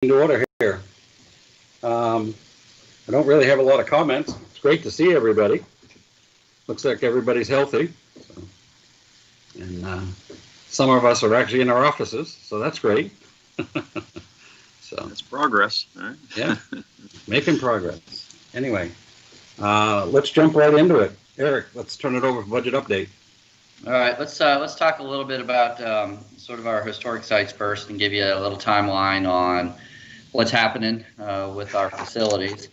to order here. I don't really have a lot of comments. It's great to see everybody. Looks like everybody's healthy. So, and some of us are actually in our offices, so that's great. So that's progress. Right? Yeah, making progress. Anyway, let's jump right into it. Eric, let's turn it over for budget update. All right, let's talk a little bit about sort of our historic sites first, and give you a little timeline on what's happening with our facilities.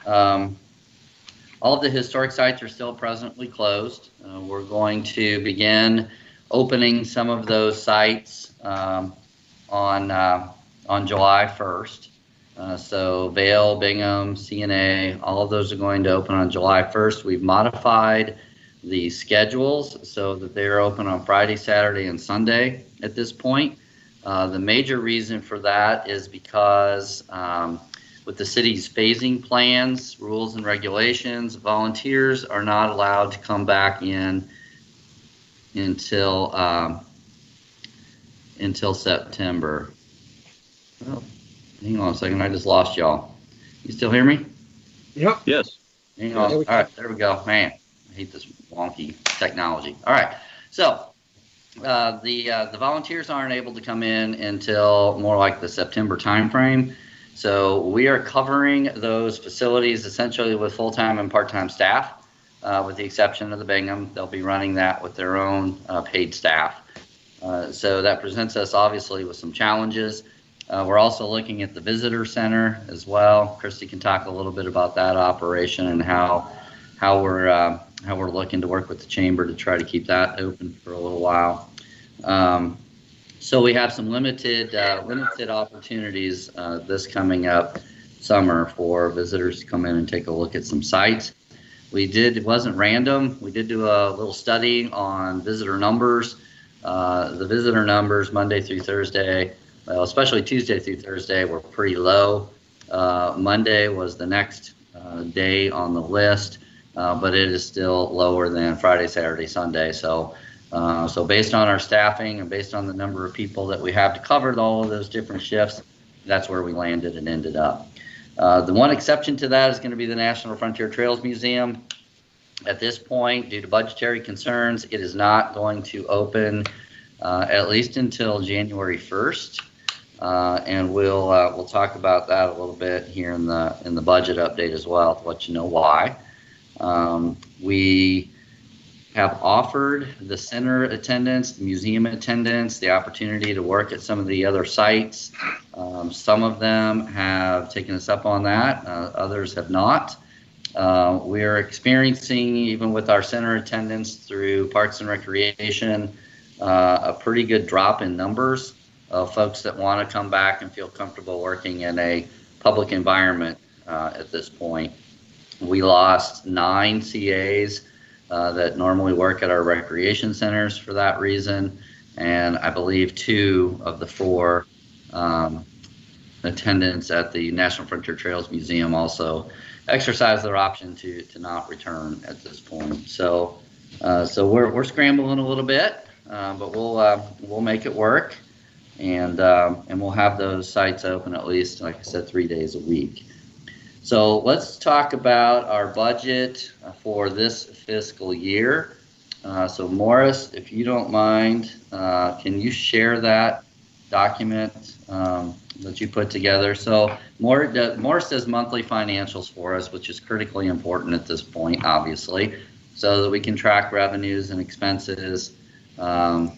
All of the historic sites are still presently closed. We're going to begin opening some of those sites on July 1st. So Vail, Bingham, CNA, all of those are going to open on July 1st. We've modified the schedules so that they're open on Friday, Saturday, and Sunday at this point. The major reason for that is because with the city's phasing plans, rules, and regulations, volunteers are not allowed to come back in until September. Oh, hang on a second, I just lost y'all. You still hear me? Yep. Yes. Hang on. All right, there we go. Man, I hate this wonky technology. All right, so the volunteers aren't able to come in until more like the September timeframe. So we are covering those facilities essentially with full-time and part-time staff, with the exception of the Bingham. They'll be running that with their own paid staff. So that presents us obviously with some challenges. We're also looking at the visitor center as well. Christy can talk a little bit about that operation and how we're looking to work with the chamber to try to keep that open for a little while. So we have some limited opportunities this coming up summer for visitors to come in and take a look at some sites. It wasn't random. We did do a little study on visitor numbers. The visitor numbers Monday through Thursday, well, especially Tuesday through Thursday, were pretty low. Monday was the next day on the list, but it is still lower than Friday, Saturday, Sunday. So based on our staffing and based on the number of people that we have to cover all of those different shifts, that's where we landed and ended up. The one exception to that is going to be the National Frontier Trails Museum. At this point, due to budgetary concerns, it is not going to open at least until January 1st. And we'll talk about that a little bit here in the budget update as well, to let you know why. We have offered the center attendants, the museum attendants, the opportunity to work at some of the other sites. Some of them have taken us up on that, others have not. We're experiencing, even with our center attendants through Parks and Recreation, a pretty good drop in numbers of folks that want to come back and feel comfortable working in a public environment at this point. We lost 9 CAs that normally work at our recreation centers for that reason, and I believe 2 of the 4 attendants at the National Frontier Trails Museum also exercise their option to not return at this point. So we're scrambling a little bit, but we'll make it work, and we'll have those sites open at least, like I said, 3 days a week. So let's talk about our budget for this fiscal year. So Morris, if you don't mind, can you share that document that you put together? So Morris does monthly financials for us, which is critically important at this point, obviously, so that we can track revenues and expenses. Well,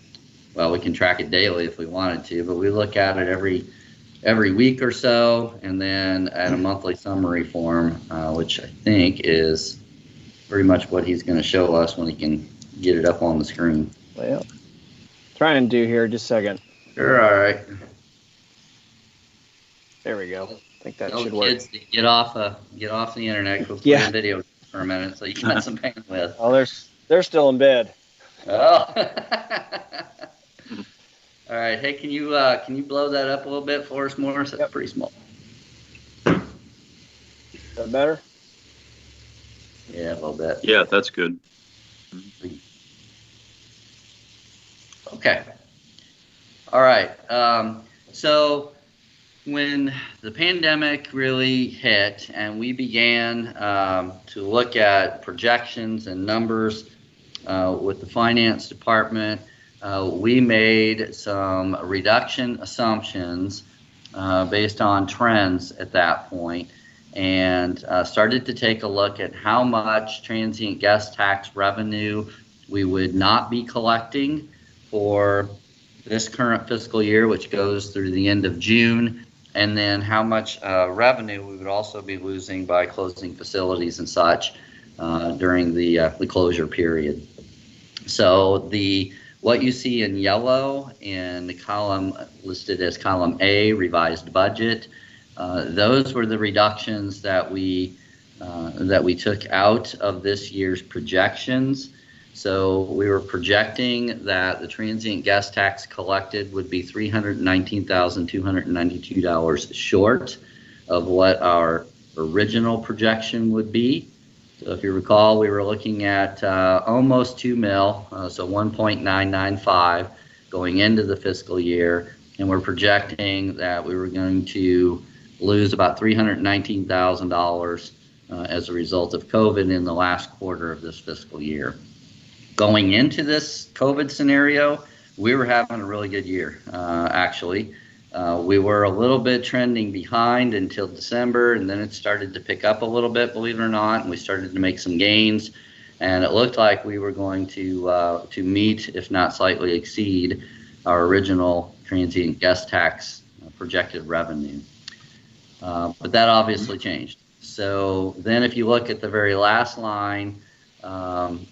we can track it daily if we wanted to, but we look at it every week or so, and then at a monthly summary form, which I think is pretty much what he's going to show us when he can get it up on the screen. Well, try and do here, just a second. Sure, all right. There we go. I think that should work. Kids, get off the internet. Go play video for a minute so you got some bandwidth. Oh, they're still in bed. Oh. All right. Hey, can you blow that up a little bit for us, Morris? That's pretty small. Is that better? Yeah, a little bit. Yeah, that's good. Okay. All right. So when the pandemic really hit and we began to look at projections and numbers with the finance department, we made some reduction assumptions based on trends at that point, and started to take a look at how much transient guest tax revenue we would not be collecting for this current fiscal year, which goes through the end of June, and then how much revenue we would also be losing by closing facilities and such during the closure period. So what you see in yellow in the column listed as column A, revised budget, those were the reductions that we took out of this year's projections. So we were projecting that the transient guest tax collected would be $319,292 short of what our original projection would be. So if you recall, we were looking at almost 2 mil, so 1.995 going into the fiscal year, and we're projecting that we were going to lose about $319,000 as a result of COVID in the last quarter of this fiscal year. Going into this COVID scenario, we were having a really good year, actually. We were a little bit trending behind until December, and then it started to pick up a little bit, believe it or not, and we started to make some gains. And it looked like we were going to meet, if not slightly exceed, our original transient guest tax projected revenue. But that obviously changed. So then if you look at the very last line,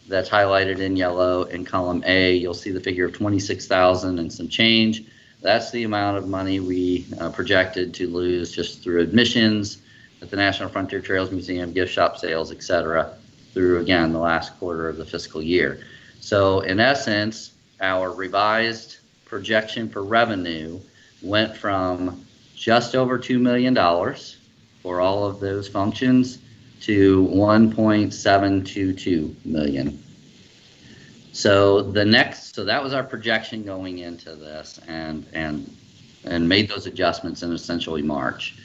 that's highlighted in yellow in column A, you'll see the figure of 26,000 and some change. That's the amount of money we projected to lose just through admissions at the National Frontier Trails Museum, gift shop sales, etc., through, again, the last quarter of the fiscal year. So in essence, our revised projection for revenue went from just over $2 million for all of those functions to 1.722 million. So that was our projection going into this, and made those adjustments in essentially March.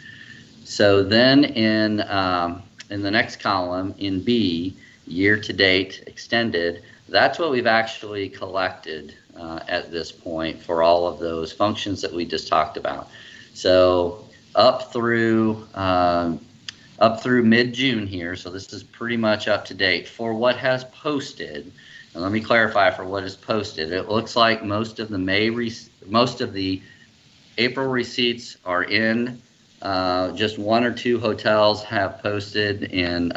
So then in the next column in B, year to date extended, that's what we've actually collected at this point for all of those functions that we just talked about. So up through mid-June here, so this is pretty much up to date for what has posted. And let me clarify for what is posted. It looks like most of the April receipts are in. Just one or two hotels have posted in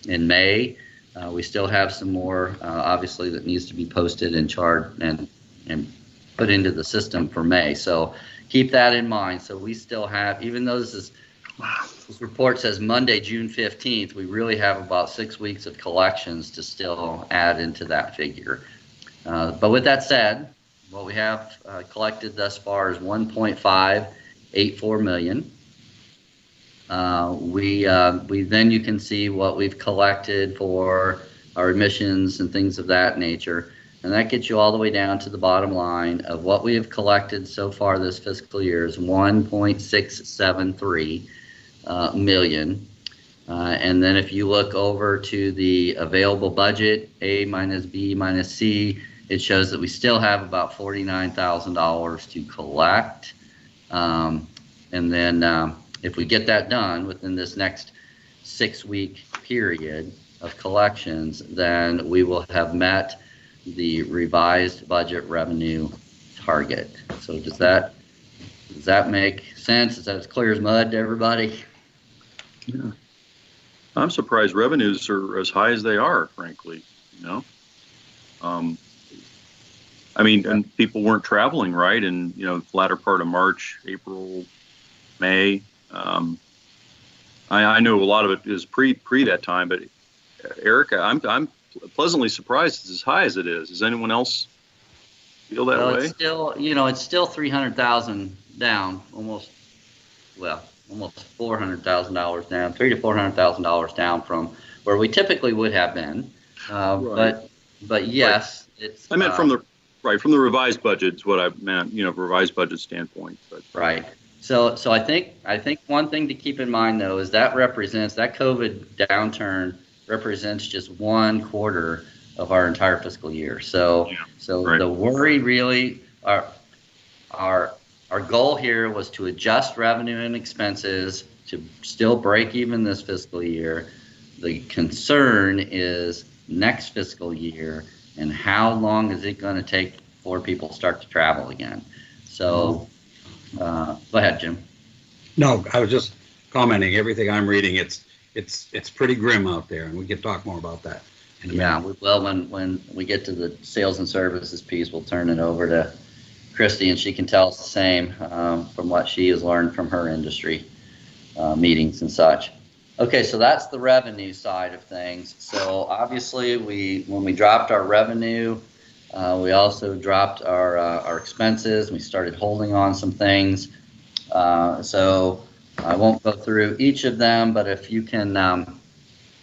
May. We still have some more, obviously, that needs to be posted and charged and put into the system for May. So keep that in mind. So we still have, even though this report says Monday, June 15th, we really have about 6 weeks of collections to still add into that figure. But with that said, what we have collected thus far is 1.584 million. Then you can see what we've collected for our admissions and things of that nature. And that gets you all the way down to the bottom line of what we have collected so far this fiscal year is 1.673 million. And then if you look over to the available budget, A minus B minus C, it shows that we still have about $49,000 to collect. And then if we get that done within this next 6-week period of collections, then we will have met the revised budget revenue target. So does that make sense? Is that as clear as mud to everybody? Yeah. I'm surprised revenues are as high as they are, frankly, you know. I mean, and people weren't traveling, right? And, you know, latter part of March, April, May. I know a lot of it is pre that time, but Erica, I'm pleasantly surprised it's as high as it is. Does anyone else feel that way? It's still, you know, it's still 300,000 down, almost $400,000 down, $300,000 to $400,000 down from where we typically would have been. Right. But yes, it's. I meant from the revised budget is what I meant, you know, revised budget standpoint. But right. So I think one thing to keep in mind though is that COVID downturn represents just 1/4 of our entire fiscal year. So right. the worry really our goal here was to adjust revenue and expenses to still break even this fiscal year. The concern is next fiscal year and how long is it going to take before people start to travel again. So go ahead, Jim. No, I was just commenting. Everything I'm reading, it's pretty grim out there, and we can talk more about that in a minute. Well, when we get to the sales and services piece, we'll turn it over to Christy, and she can tell us the same from what she has learned from her industry meetings and such. Okay, so that's the revenue side of things. So obviously, when we dropped our revenue, we also dropped our expenses. We started holding on some things. So I won't go through each of them, but if you can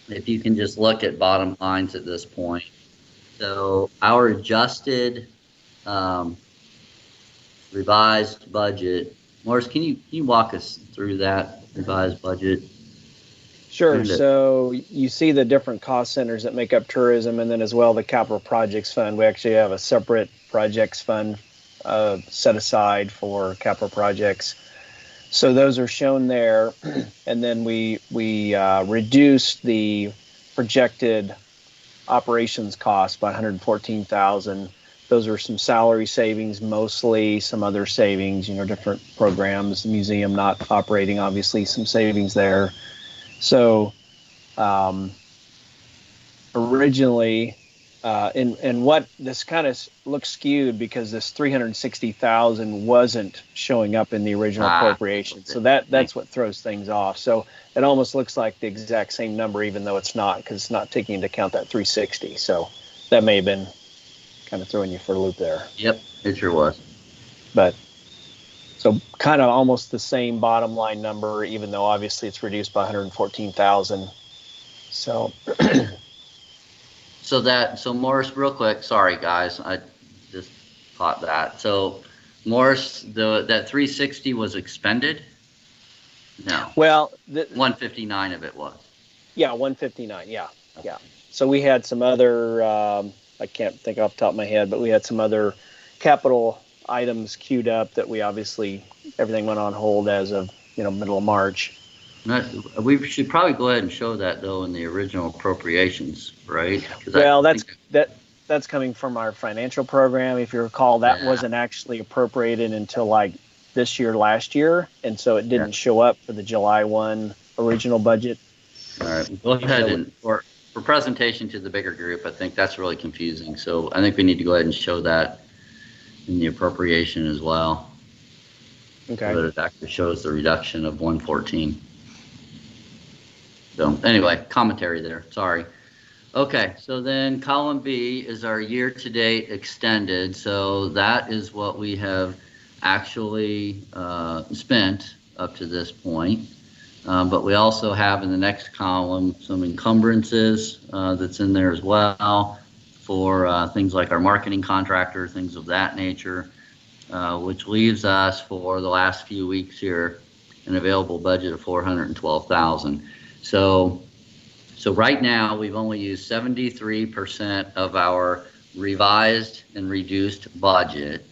just look at bottom lines at this point. So our adjusted revised budget. Morris, can you walk us through that revised budget? Sure. So you see the different cost centers that make up tourism, and then as well the capital projects fund. We actually have a separate projects fund set aside for capital projects. So those are shown there, and then we reduced the projected operations cost by $114,000. Those are some salary savings, mostly some other savings, different programs, the museum not operating, obviously some savings there. So originally, and what this kind of looks skewed because this $360,000 wasn't showing up in the original appropriation. So that's what throws things off. So it almost looks like the exact same number, even though it's not, because it's not taking into account that 360. So that may have been kind of throwing you for a loop there. Yep, it sure was. But so kind of almost the same bottom line number, even though obviously it's reduced by $114,000. So. So Morris, real quick, sorry guys, I just caught that. So Morris, that 360 was expended? No. Well, 159 of it was. Yeah, 159. Yeah. So we had some other, I can't think off the top of my head, but we had some other capital items queued up that we obviously, everything went on hold as of, middle of March. We should probably go ahead and show that though in the original appropriations, right? Well, that's coming from our financial program. If you recall, that wasn't actually appropriated until like this year, last year, and so it didn't show up for the July 1 original budget. All right, go ahead and for presentation to the bigger group, I think that's really confusing. So I think we need to go ahead and show that in the appropriation as well. Okay. So that it actually shows the reduction of 114. So anyway, commentary there, sorry. Okay, so then column B is our year-to-date extended. So that is what we have actually spent up to this point. But we also have in the next column some encumbrances that's in there as well for things like our marketing contractor, things of that nature, which leaves us for the last few weeks here an available budget of $412,000. So right now we've only used 73% of our revised and reduced budget.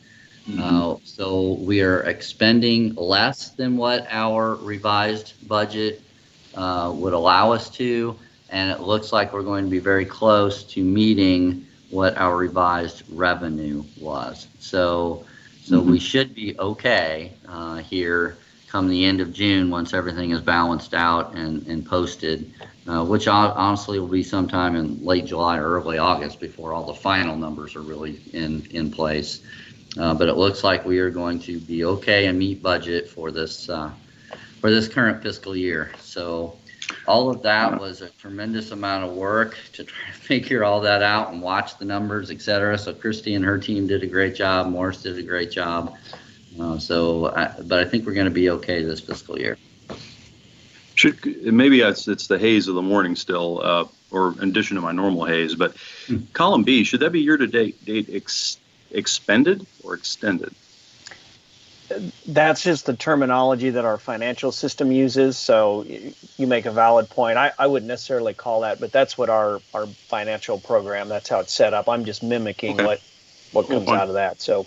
So we are expending less than what our revised budget would allow us to, and it looks like we're going to be very close to meeting what our revised revenue was. So we should be okay here come the end of June once everything is balanced out and posted, which honestly will be sometime in late July or early August before all the final numbers are really in place. But it looks like we are going to be okay and meet budget for this current fiscal year. So all of that was a tremendous amount of work to try to figure all that out and watch the numbers, et cetera. So Christy and her team did a great job. Morris did a great job. But I think we're going to be okay this fiscal year. Maybe it's the haze of the morning still, or in addition to my normal haze. But column B, should that be year-to-date expended or extended? That's just the terminology that our financial system uses. So you make a valid point. I wouldn't necessarily call that, but that's what our financial program, that's how it's set up. I'm just mimicking Okay. what comes out of that. So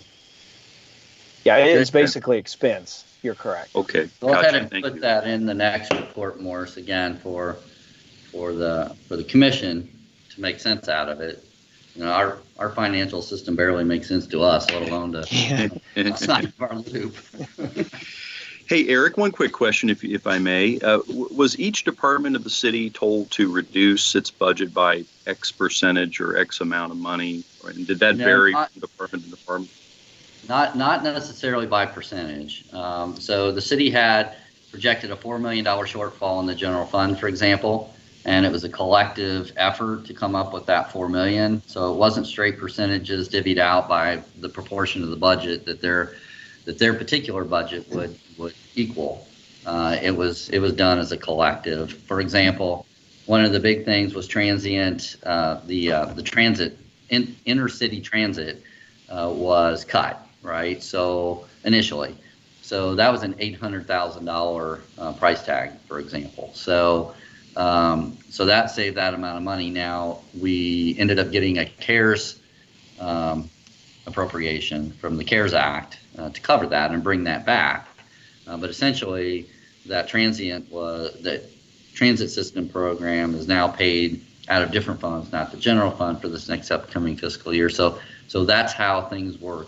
yeah, it's basically expense. You're correct. Okay. Go ahead Gotcha. and Thank put you. that in the next report, Morris, again for the commission to make sense out of it. You know, our financial system barely makes sense to us, let alone to outside of our loop. Hey, Eric, one quick question, if I may. Was each department of the city told to reduce its budget by X percentage or X amount of money? And did that vary from department to department? Not necessarily by percentage. So the city had projected a $4 million shortfall in the general fund, for example, and it was a collective effort to come up with that $4 million. So it wasn't straight percentages divvied out by the proportion of the budget that their particular budget would equal. It was done as a collective. For example, one of the big things was transient. The transit, intercity transit, was cut, right? So initially, so that was an $800,000 price tag, for example. So that saved that amount of money. Now we ended up getting a CARES appropriation from the CARES Act to cover that and bring that back. But essentially, that transit system program is now paid out of different funds, not the general fund, for this next upcoming fiscal year. So that's how things were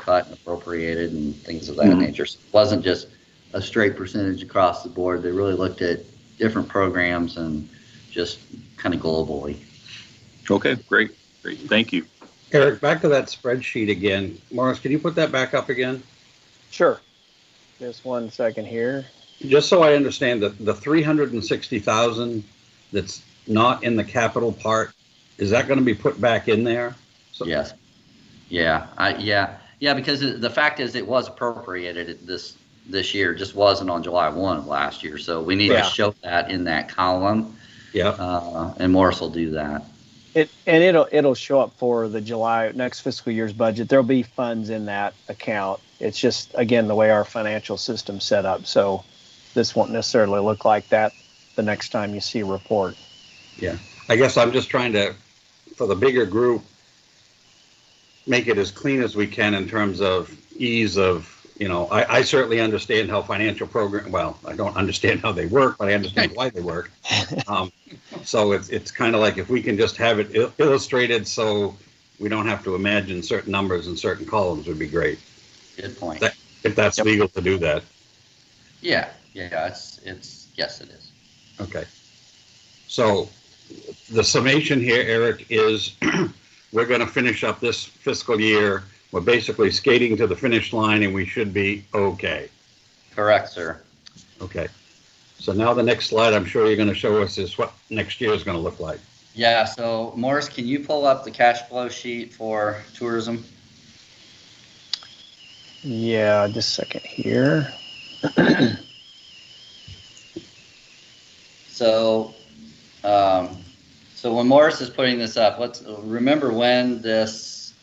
cut and appropriated and things of that nature. So it wasn't just a straight percentage across the board. They really looked at different programs and just kind of globally. Okay, great. Thank you. Eric, back to that spreadsheet again. Morris, can you put that back up again? Sure. Just 1 second here. Just so I understand, the 360,000 that's not in the capital part, is that going to be put back in there? So, yes. Yeah. Because the fact is, it was appropriated this year. It just wasn't on July 1 of last year. So we need to show that in that column. Yeah. And Morris will do that. It'll show up for the July next fiscal year's budget. There'll be funds in that account. It's just, again, the way our financial system's set up. So this won't necessarily look like that the next time you see a report. Yeah. I guess I'm just trying to, for the bigger group, make it as clean as we can in terms of ease of, I certainly understand how financial program, well, I don't understand how they work, but I understand why they work. So it's kind of like if we can just have it illustrated so we don't have to imagine certain numbers and certain columns would be great. Good point. If that's legal to do that. Yeah, it's yes, it is. Okay. So the summation here, Eric, is we're going to finish up this fiscal year. We're basically skating to the finish line and we should be okay. Correct, sir. Okay. So now the next slide I'm sure you're going to show us is what next year is going to look like. Yeah, so Morris, can you pull up the cash flow sheet for tourism? Yeah, just a second here. So when Morris is putting this up, let's remember when this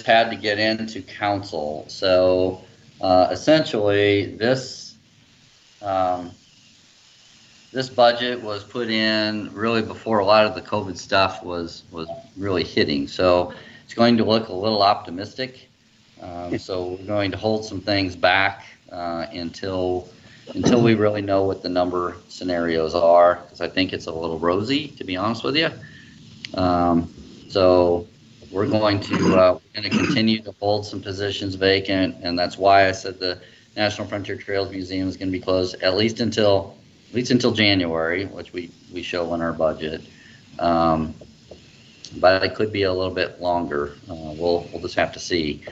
had to get into council. So essentially, this budget was put in really before a lot of the COVID stuff was really hitting. So it's going to look a little optimistic. So we're going to hold some things back until we really know what the number scenarios are, because I think it's a little rosy, to be honest with you. So we're going to continue to hold some positions vacant, and that's why I said the National Frontier Trails Museum is going to be closed at least until January, which we show in our budget. But it could be a little bit longer. We'll just have to see,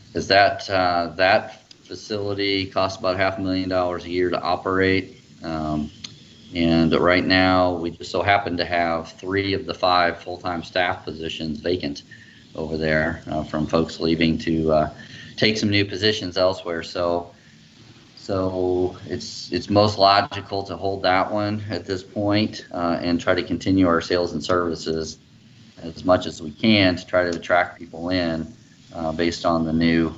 because that facility costs about $500,000 a year to operate. And right now, we just so happen to have 3 of the 5 full-time staff positions vacant over there from folks leaving to take some new positions elsewhere. So it's most logical to hold that one at this point and try to continue our sales and services as much as we can to try to attract people in based on the new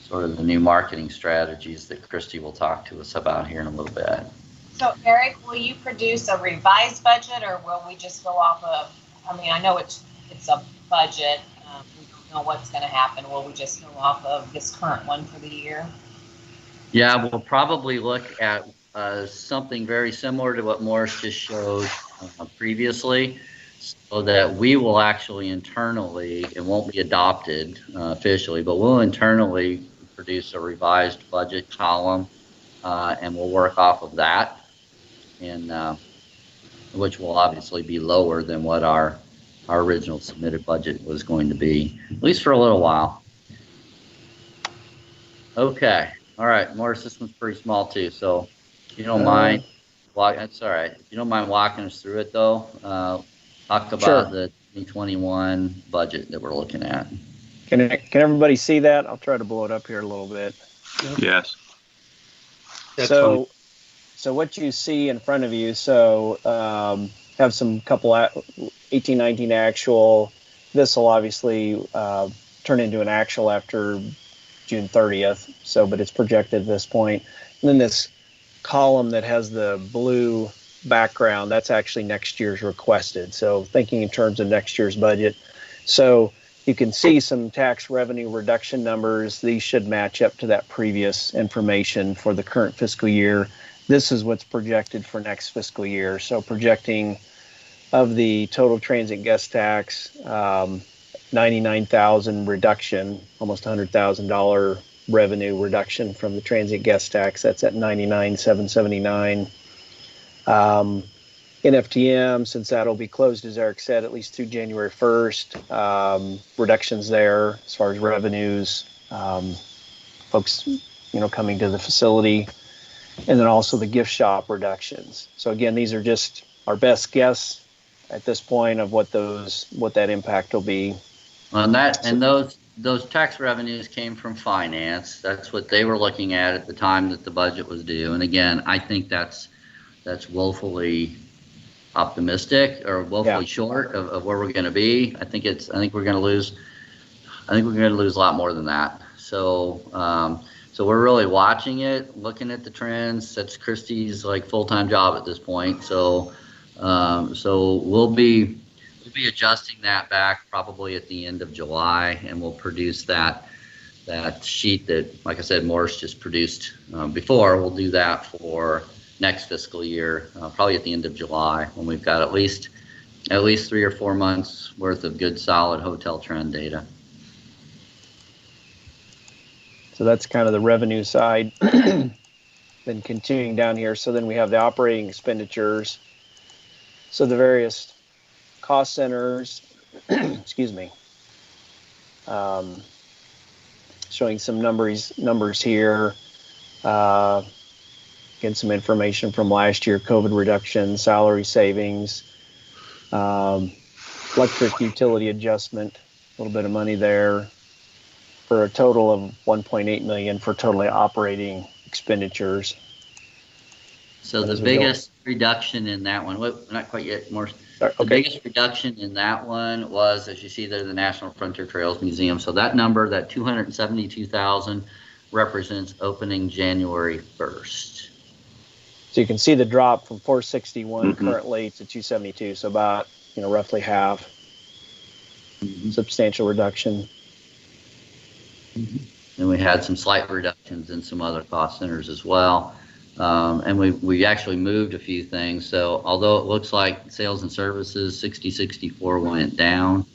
sort of the new marketing strategies that Christy will talk to us about here in a little bit. So Eric, will you produce a revised budget, or will we just go off of, I mean, I know it's a budget. We don't know what's going to happen. Will we just go off of this current one for the year? Yeah, we'll probably look at something very similar to what Morris just showed previously, so that we will actually internally, it won't be adopted officially, but we'll internally produce a revised budget column, and we'll work off of that, and which will obviously be lower than what our original submitted budget was going to be, at least for a little while. Okay. All right, Morris, this one's pretty small too, so if you don't mind, that's all right. If you don't mind walking us through it though, talk about the 2021 budget that we're looking at. Can everybody see that? I'll try to blow it up here a little bit. Yes. So what you see in front of you, have some couple 18-19 actual. This will obviously turn into an actual after June 30th. But it's projected at this point. And then this column that has the blue background, that's actually next year's requested. So thinking in terms of next year's budget. So you can see some tax revenue reduction numbers. These should match up to that previous information for the current fiscal year. This is what's projected for next fiscal year. So projecting of the total transit guest tax, 99,000 reduction, almost $100,000 revenue reduction from the transit guest tax. That's at 99,779. NFTM, since that'll be closed, as Eric said, at least through January 1st, reductions there as far as revenues, folks, coming to the facility, and then also the gift shop reductions. So again, these are just our best guess at this point of what that impact will be. On that, and those tax revenues came from finance. That's what they were looking at the time that the budget was due. And again, I think that's woefully optimistic or woefully short of where we're going to be. I think we're going to lose a lot more than that. So we're really watching it, looking at the trends. That's Christy's full-time job at this point. So we'll be adjusting that back probably at the end of July, and we'll produce that sheet that, like I said, Morris just produced before. We'll do that for next fiscal year, probably at the end of July, when we've got at least 3 or 4 months worth of good solid hotel trend data. So that's kind of the revenue side. Then continuing down here, so then we have the operating expenditures. So the various cost centers, excuse me, showing some numbers here. Again, some information from last year: COVID reduction, salary savings, electric utility adjustment, a little bit of money there, for a total of $1.8 million for totally operating expenditures. So the biggest reduction in that one, not quite yet, more. The biggest reduction in that one was, as you see there, the National Frontier Trails Museum. So that number, that 272,000, represents opening January 1st. So you can see the drop from 461 currently to 272. So about, roughly half. Substantial reduction. And we had some slight reductions in some other cost centers as well. And we actually moved a few things. So although it looks like sales and services 6064 went down,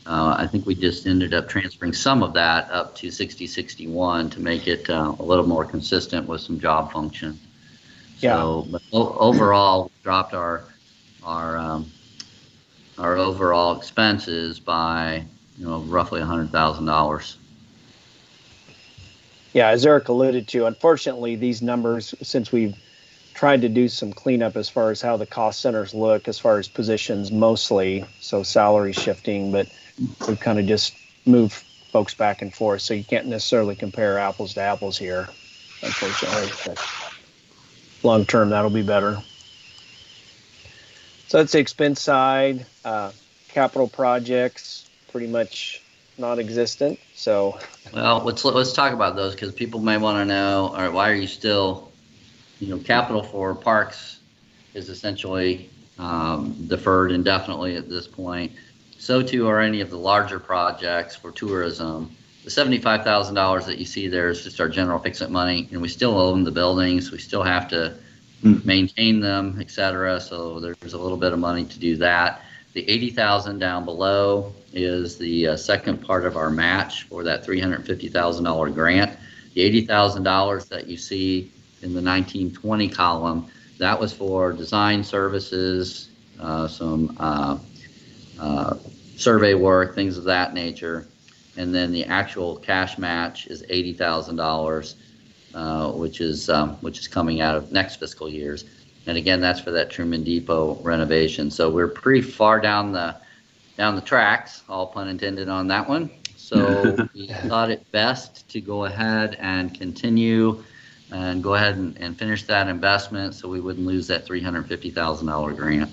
I think we just ended up transferring some of that up to 6061 to make it a little more consistent with some job function. So, but overall, dropped our overall expenses by roughly $100,000. Yeah, as Eric alluded to, unfortunately, these numbers, since we've tried to do some cleanup as far as how the cost centers look, as far as positions mostly, so salary shifting, but we've kind of just moved folks back and forth, so you can't necessarily compare apples to apples here, unfortunately. But long term, that'll be better. So that's the expense side. Capital projects, pretty much non-existent. So, Well, let's talk about those because people may want to know. All right, why are you still, capital for parks is essentially deferred indefinitely at this point. So too are any of the larger projects for tourism. The $75,000 that you see there is just our general fix-it money, and we still own the buildings. We still have to maintain them, et cetera. So there's a little bit of money to do that. The $80,000 down below is the second part of our match for that $350,000 grant. The $80,000 that you see in the 1920 column, that was for design services, some survey work, things of that nature. And then the actual cash match is $80,000, which is coming out of next fiscal year's. And again, that's for that Truman Depot renovation. So we're pretty far down the tracks, all pun intended on that one. So we thought it best to go ahead and continue and go ahead and finish that investment so we wouldn't lose that $350,000 grant.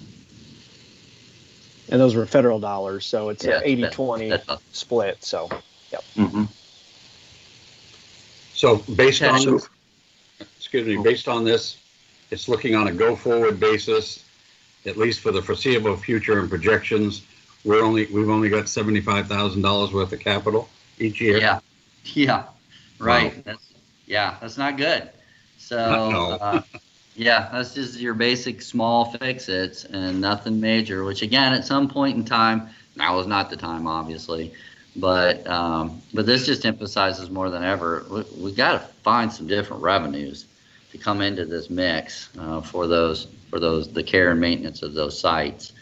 And those were federal dollars, so it's an 80-20 split. So, yep. Mm-hmm. So based on this, it's looking on a go-forward basis, at least for the foreseeable future and projections. We've only got $75,000 worth of capital each year. Yeah, right. Wow. That's not good. So that's just your basic small fix-its and nothing major. Which again, at some point in time, now is not the time, obviously, but this just emphasizes more than ever we got to find some different revenues to come into this mix for the care and maintenance of those sites.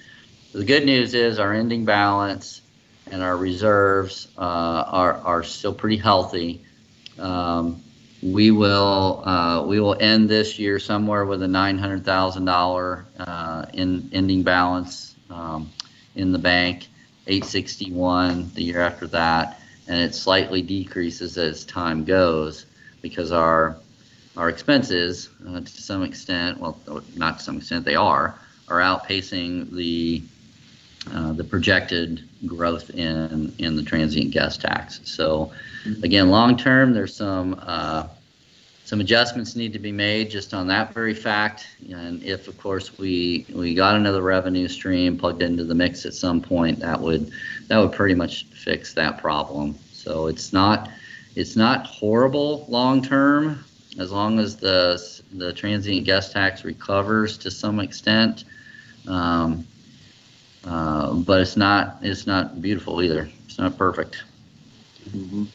The good news is our ending balance and our reserves are still pretty healthy. We will end this year somewhere with a $900,000 in ending balance in the bank, $861 the year after that, and it slightly decreases as time goes because our expenses, to some extent, well, not to some extent, they are outpacing the projected growth in the transient guest tax. So again, long term, there's some adjustments need to be made just on that very fact. And if, of course, we got another revenue stream plugged into the mix at some point, that would pretty much fix that problem. So it's not horrible long term, as long as the transient guest tax recovers to some extent. But it's not beautiful either. It's not perfect. Mm-hmm.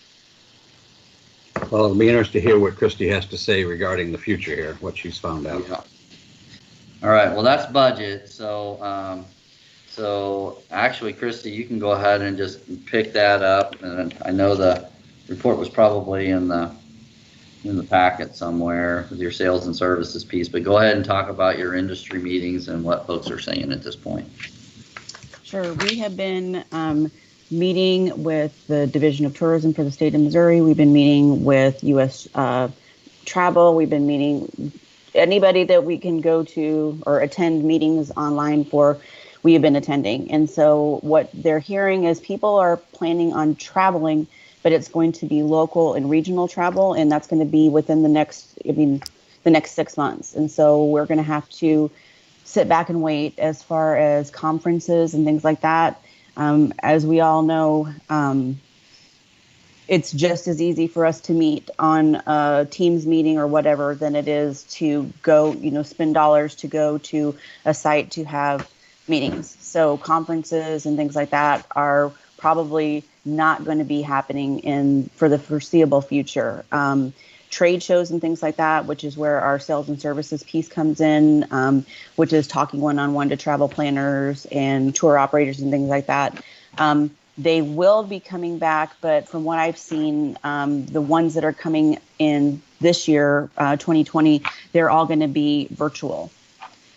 Well, it'll be interesting to hear what Christy has to say regarding the future here, what she's found out. Yeah. All right. Well, that's budget. So actually, Christy, you can go ahead and just pick that up. And I know the report was probably in the packet somewhere with your sales and services piece, but go ahead and talk about your industry meetings and what folks are saying at this point. Sure. We have been meeting with the Division of Tourism for the state of Missouri. We've been meeting with U.S. Travel. We've been meeting anybody that we can go to or attend meetings online for. We have been attending. And so what they're hearing is people are planning on traveling, but it's going to be local and regional travel. And that's going to be within the next 6 months. And so we're going to have to sit back and wait as far as conferences and things like that. As we all know, it's just as easy for us to meet on a Teams meeting or whatever than it is to go, spend dollars to go to a site to have meetings. So conferences and things like that are probably not going to be happening for the foreseeable future. Trade shows and things like that, which is where our sales and services piece comes in, which is talking one-on-one to travel planners and tour operators and things like that. They will be coming back, but from what I've seen, the ones that are coming in this year, 2020, they're all going to be virtual.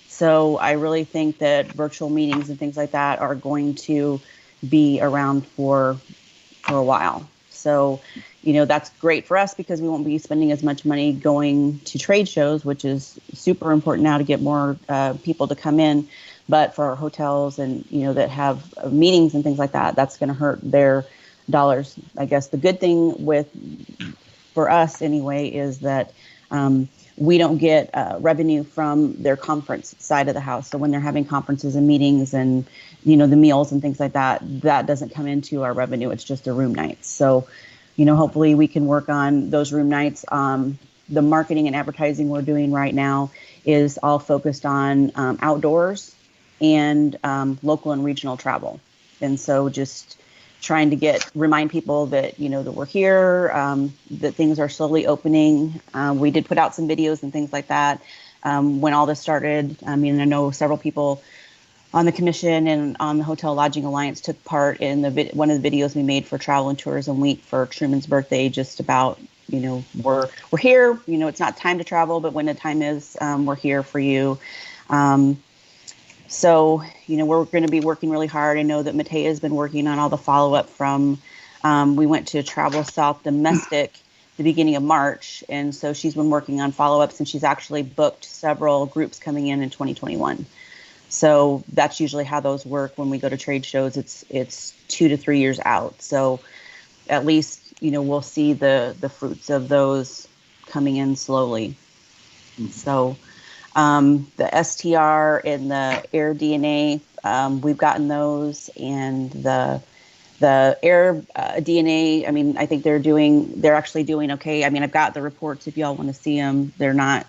So I really think that virtual meetings and things like that are going to be around for a while. So, that's great for us because we won't be spending as much money going to trade shows, which is super important now to get more people to come in. But for our hotels and, that have meetings and things like that, that's going to hurt their dollars. I guess the good thing for us anyway is that we don't get revenue from their conference side of the house. So when they're having conferences and meetings and, the meals and things like that, that doesn't come into our revenue. It's just the room nights. So, hopefully we can work on those room nights. The marketing and advertising we're doing right now is all focused on outdoors and local and regional travel. And so just trying to remind people that, that we're here, that things are slowly opening. We did put out some videos and things like that when all this started. I mean, I know several people on the commission and on the Hotel Lodging Alliance took part in one of the videos we made for Travel and Tourism Week for Truman's birthday, just about, we're here, it's not time to travel, but when the time is, we're here for you. So, we're going to be working really hard. I know that Matea has been working on all the follow-up from, we went to Travel South Domestic the beginning of March. And so she's been working on follow-ups, and she's actually booked several groups coming in 2021. So that's usually how those work when we go to trade shows. It's 2 to 3 years out. So at least, we'll see the fruits of those coming in slowly. So the STR and the Air DNA, we've gotten those, and the Air DNA, I mean, I think they're actually doing okay. I mean, I've got the reports if y'all want to see them. They're not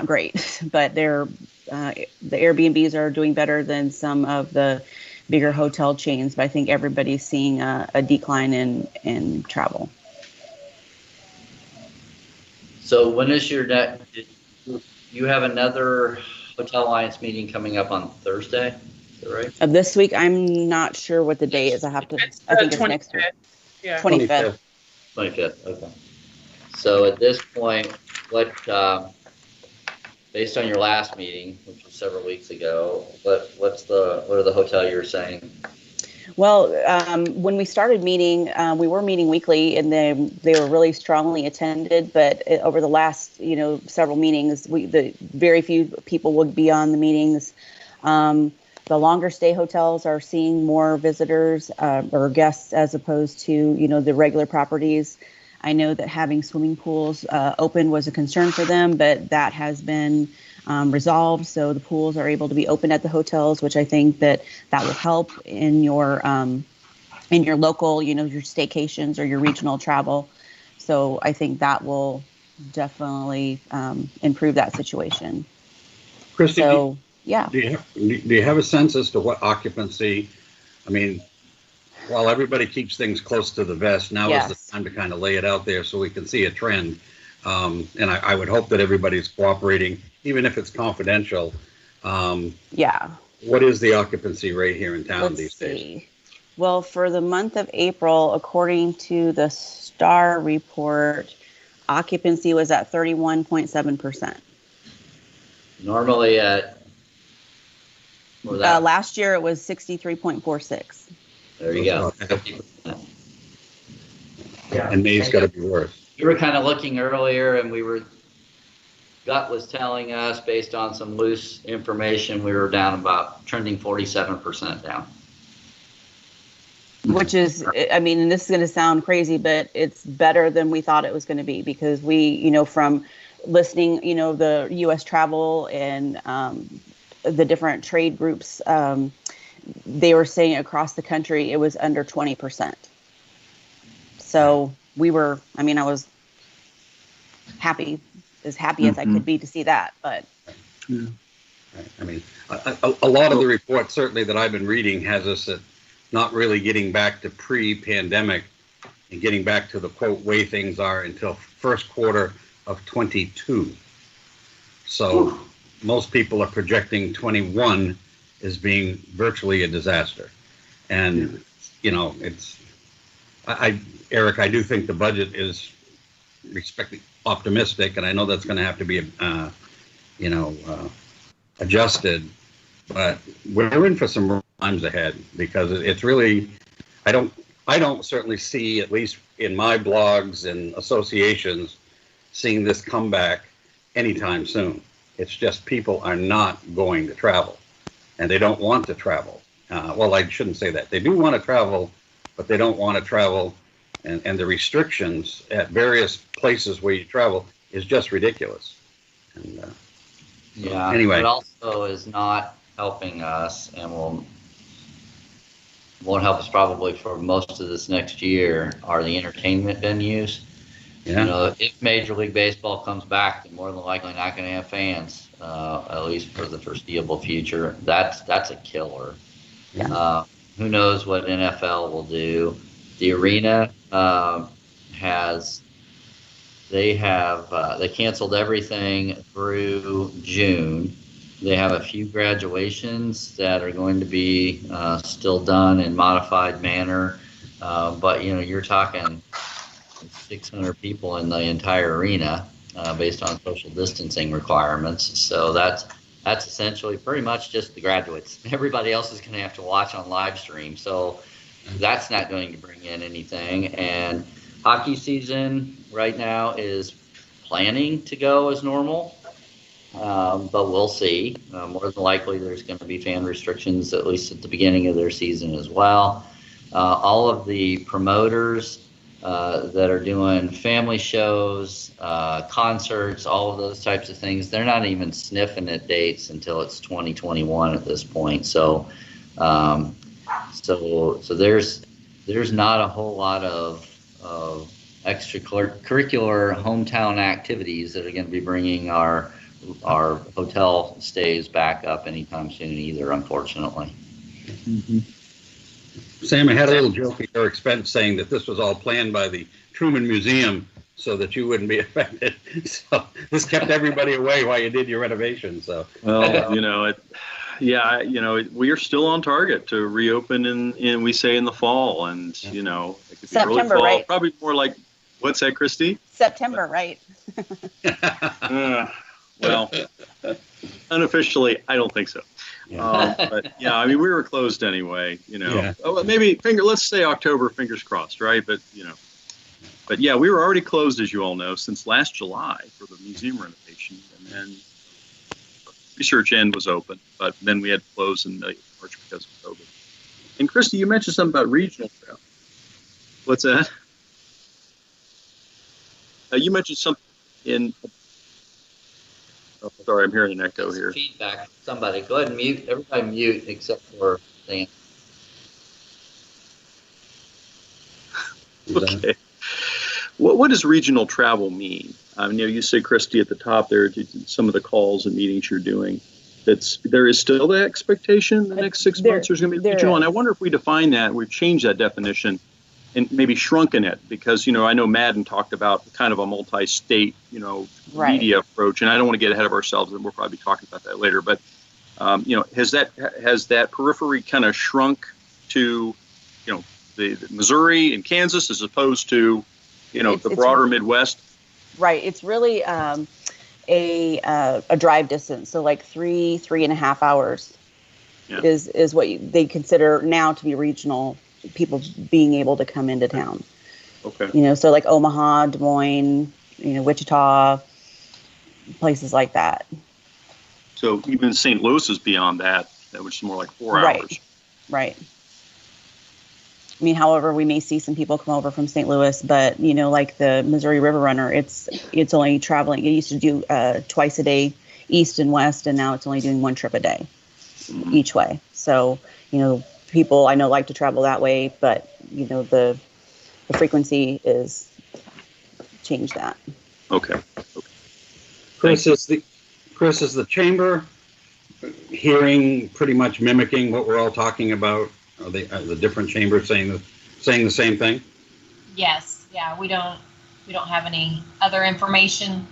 great, but the Airbnbs are doing better than some of the bigger hotel chains, but I think everybody's seeing a decline in travel. So when is your next? You have another Hotel Alliance meeting coming up on Thursday, is that right? This week, I'm not sure what the day is. I think it's next week. Yeah. 25th. 25th, okay. So at this point, based on your last meeting, which was several weeks ago, what are the hoteliers saying? Well, when we started meeting, we were meeting weekly, and they were really strongly attended. But over the last, several meetings, the very few people would be on the meetings. The longer stay hotels are seeing more visitors or guests as opposed to, the regular properties. I know that having swimming pools open was a concern for them, but that has been resolved. So the pools are able to be open at the hotels, which I think that will help in your local, your staycations or your regional travel. So I think that will definitely improve that situation. Christy, so, yeah. Do you have a sense as to what occupancy? I mean, while everybody keeps things close to the vest, now is the time to kind of lay it out there so we can see a trend. And I would hope that everybody's cooperating, even if it's confidential. What is the occupancy rate here in town these days? Well, for the month of April, according to the STAR report, occupancy was at 31.7%. Normally last year it was 63.46. There you go. Yeah, and May's got to be worse. We were kind of looking earlier, and gut was telling us, based on some loose information, we were down about trending 47% down. Which is, I mean, and this is going to sound crazy, but it's better than we thought it was going to be, because we, from listening, the U.S. travel and the different trade groups, they were saying across the country it was under 20%. So I was happy as I could be to see that. But I mean, a lot of the reports certainly that I've been reading has us at not really getting back to pre-pandemic and getting back to the quote way things are until first quarter of 22. So most people are projecting 21 as being virtually a disaster. And, Eric, I do think the budget is optimistic, and I know that's going to have to be, adjusted, but we're in for some times ahead, because it's really, I don't certainly see, at least in my blogs and associations, seeing this come back anytime soon. It's just people are not going to travel, and they don't want to travel. well, I shouldn't say that. They do want to travel, but they don't want to travel, and the restrictions at various places where you travel is just ridiculous. And Yeah. anyway, It also is not helping us, and won't help us probably for most of this next year, are the entertainment venues. yeah. You know, if Major League Baseball comes back, they're more than likely not going to have fans, at least for the foreseeable future. That's a killer. Yeah. Who knows what NFL will do? The arena they canceled everything through June. They have a few graduations that are going to be still done in modified manner, but you know, you're talking 600 people in the entire arena based on social distancing requirements. So that's essentially pretty much just the graduates. Everybody else is going to have to watch on live stream. So that's not going to bring in anything. And hockey season right now is planning to go as normal, but we'll see. More than likely, there's going to be fan restrictions, at least at the beginning of their season as well. All of the promoters that are doing family shows, concerts, all of those types of things, they're not even sniffing at dates until it's 2021 at this point. So there's not a whole lot of extracurricular hometown activities that are going to be bringing our hotel stays back up anytime soon either, unfortunately. Mm-hmm. Sam, I had a little joke at your expense saying that this was all planned by the Truman Museum so that you wouldn't be affected. So this kept everybody away while you did your renovation. So, well, you know, we are still on target to reopen in we say in the fall, and you know, it could be September, early fall, right? probably more like, what's that, Christy? September, right? Well, unofficially, I don't think so. But yeah, I mean, we were closed anyway, you know. Yeah. Oh, maybe let's say October, fingers crossed, right? But you know, but yeah, we were already closed, as you all know, since last July for the museum renovation, and then research end was open, but then we had to close in March because of COVID. And Christy, you mentioned something about regional travel. What's that? You mentioned something in. Oh, sorry, I'm hearing an echo here. Feedback. Somebody, go ahead and mute. Everybody mute except for Dan. Okay. What does regional travel mean? I mean, you said, Christy, at the top there, some of the calls and meetings you're doing. There is still the expectation the next 6 months there's going to be regional. And I wonder if we define that, we've changed that definition and maybe shrunken it, because, you know, I know Madden talked about kind of a multi-state, you know, media approach, and I don't want to get ahead of ourselves, and we'll probably be talking about that later. But, you know, has that periphery kind of shrunk to, you know, the Missouri and Kansas as opposed to, you know, the broader Midwest? Right. It's really a drive distance. So like 3.5 hours is what they consider now to be regional, people being able to come into town. Okay. You know, so like Omaha, Des Moines, you know, Wichita, places like that. So even St. Louis is beyond that, which is more like 4 hours. Right. I mean, however, we may see some people come over from St. Louis, but, you know, like the Missouri River Runner, it's only traveling. It used to do twice a day, east and west, and now it's only doing one trip a day each way. So, you know, people I know like to travel that way, but, you know, the frequency is change that. Okay. Chris, is the chamber hearing pretty much mimicking what we're all talking about? Are the different chambers saying the same thing? Yes. Yeah. We don't have any other information.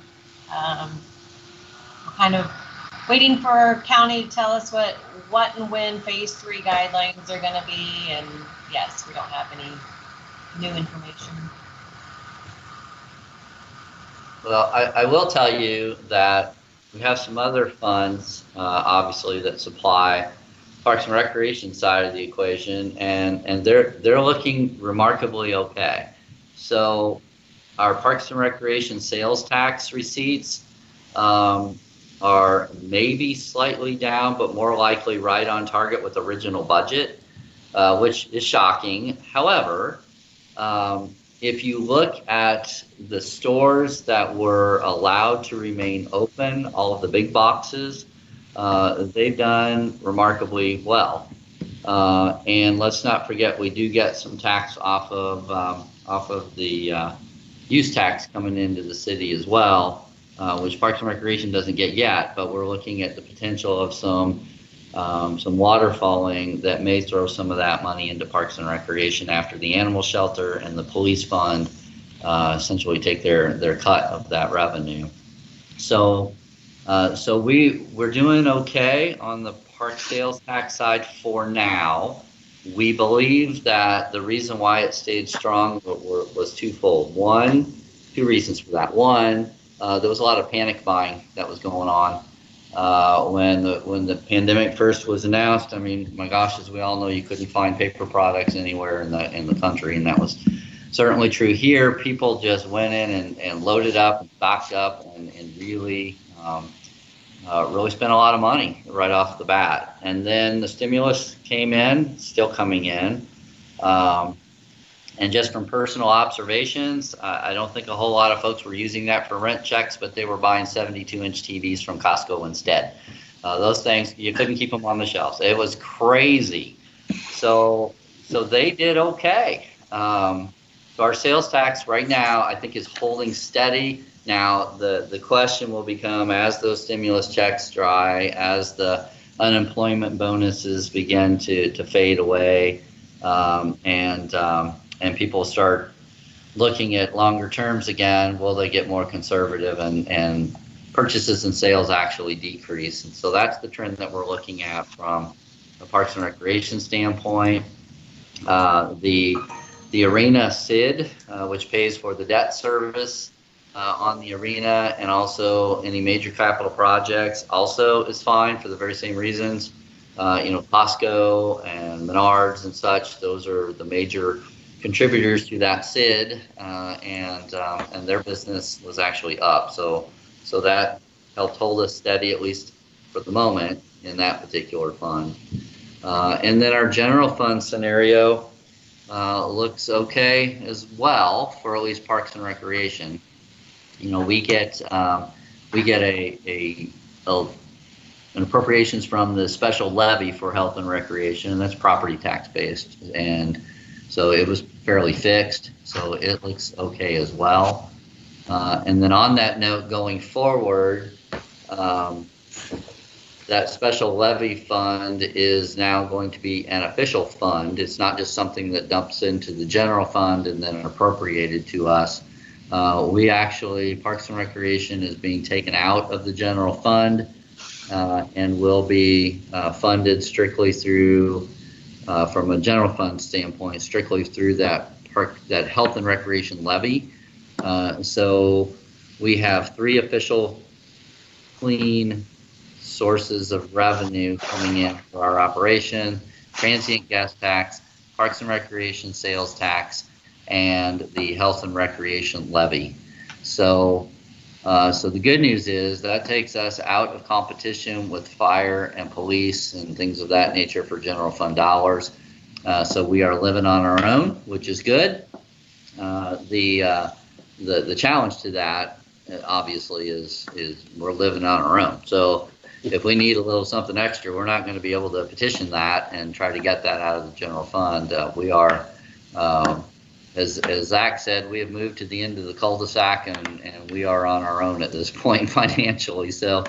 We're kind of waiting for county to tell us what and when phase 3 guidelines are going to be, and yes, we don't have any new information. Well, I will tell you that we have some other funds, obviously, that supply Parks and Recreation side of the equation, and they're looking remarkably okay. So our Parks and Recreation sales tax receipts, are maybe slightly down, but more likely right on target with original budget, which is shocking. However, if you look at the stores that were allowed to remain open, all of the big boxes, they've done remarkably well. And let's not forget, we do get some tax off of the use tax coming into the city as well, which Parks and Recreation doesn't get yet. But we're looking at the potential of some waterfalling that may throw some of that money into Parks and Recreation after the animal shelter and the police fund essentially take their cut of that revenue. So we're doing okay on the park sales tax side for now. We believe that the reason why it stayed strong was twofold. Two reasons for that. One, there was a lot of panic buying that was going on when the pandemic first was announced. I mean, my gosh, as we all know, you couldn't find paper products anywhere in the country, and that was certainly true here. People just went in and loaded up and stocked up and really really spent a lot of money right off the bat. And then the stimulus came in, still coming in. And just from personal observations, I don't think a whole lot of folks were using that for rent checks, but they were buying 72-inch TVs from Costco instead. Those things, you couldn't keep them on the shelves. It was crazy. So they did okay. So our sales tax right now, I think, is holding steady. Now, the question will become, as those stimulus checks dry, as the unemployment bonuses begin to fade away, and people start looking at longer terms again, will they get more conservative and purchases and sales actually decrease? And so that's the trend that we're looking at from a Parks and Recreation standpoint. The arena SID, which pays for the debt service on the arena and also any major capital projects, also is fine for the very same reasons. Costco and Menards and such, those are the major contributors to that SID, and their business was actually up. So that helped hold us steady, at least for the moment, in that particular fund. And then our general fund scenario looks okay as well for at least Parks and Recreation. We get an appropriations from the special levy for health and recreation, and that's property tax based, and so it was fairly fixed, so it looks okay as well. And then on that note, going forward, that special levy fund is now going to be an official fund. It's not just something that dumps into the general fund and then appropriated to us. We actually, Parks and Recreation is being taken out of the general fund and will be funded strictly through, from a general fund standpoint, strictly through that health and recreation levy. So we have 3 official clean sources of revenue coming in for our operation: transient guest tax, Parks and Recreation sales tax, and the health and recreation levy. So the good news is that takes us out of competition with fire and police and things of that nature for general fund dollars. So we are living on our own, which is good. The challenge to that, obviously, is we're living on our own. So if we need a little something extra, we're not going to be able to petition that and try to get that out of the general fund. We are, as Zach said, we have moved to the end of the cul-de-sac, and we are on our own at this point financially. So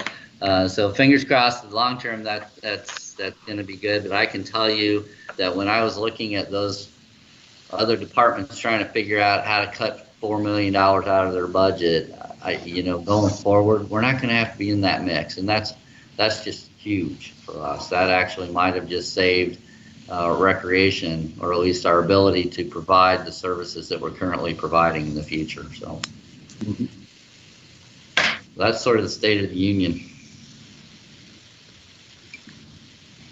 fingers crossed, long term that's going to be good. But I can tell you that when I was looking at those other departments trying to figure out how to cut $4 million out of their budget, going forward, we're not going to have to be in that mix, and that's just huge for us. That actually might have just saved recreation, or at least our ability to provide the services that we're currently providing in the future. So that's sort of the state of the union.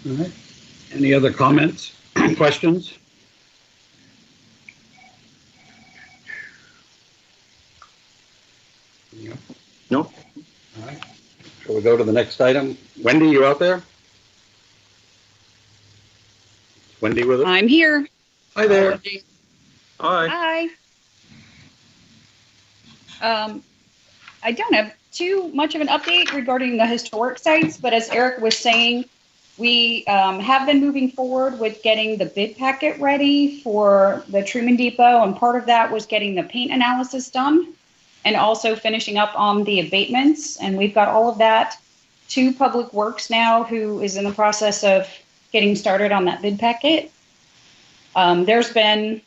All right. Any other comments, questions? Nope. All right. Shall we go to the next item? Wendy, you out there? Wendy with us? I'm here. Hi there. Hi. Hi. I don't have too much of an update regarding the historic sites, but as Eric was saying, we have been moving forward with getting the bid packet ready for the Truman Depot, and part of that was getting the paint analysis done and also finishing up on the abatements. And we've got all of that to Public Works now, who is in the process of getting started on that bid packet. There's been